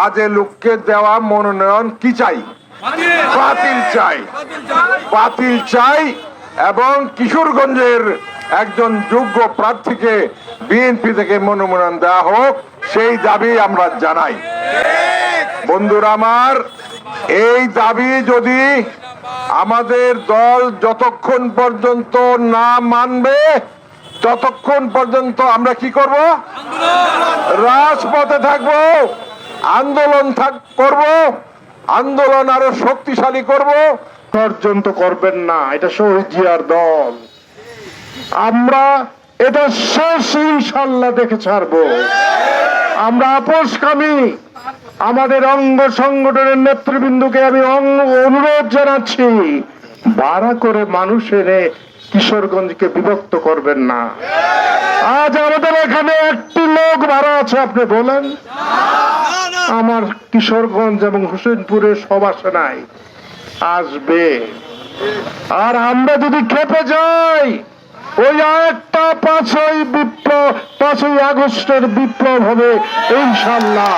বাজে লোককে দেওয়া মনোনয়ন কি চাই? বাতিল চাই, বাতিল চাই। এবং কিশোরগঞ্জের একজন যোগ্য প্রার্থীকে বিএনপি থেকে মনোনয়ন দেওয়া হোক, সেই দাবি আমরা জানাই। বন্ধুরা আমার, এই দাবি যদি আমাদের দল যতক্ষণ পর্যন্ত না মানবে ততক্ষণ পর্যন্ত আমরা কি করব? রাজপথে থাকব, আন্দোলন করব, আন্দোলন আরো শক্তিশালী করব। পর্যন্ত করবেন না, এটা শহীদ জিয়ার দল। আমরা এটা শেষ ইনশাল্লাহ দেখে ছাড়বো। আমরা আপোষকামী। আমাদের অঙ্গ সংগঠনের নেতৃবৃন্দকে আমি অনুরোধ জানাচ্ছি, ভাড়া করে মানুষের কিশোরগঞ্জকে বিভক্ত করবেন না। আজ আমাদের এখানে একটি লোক ভাড়া আছে, আপনি বলেন? আমার কিশোরগঞ্জ এবং হোসেনপুরে সব আসে নাই, আসবে। আর আমরা যদি খেপে যাই, ওই একটা 5ই আগস্টের বিপ্লব হবে ইনশাল্লাহ।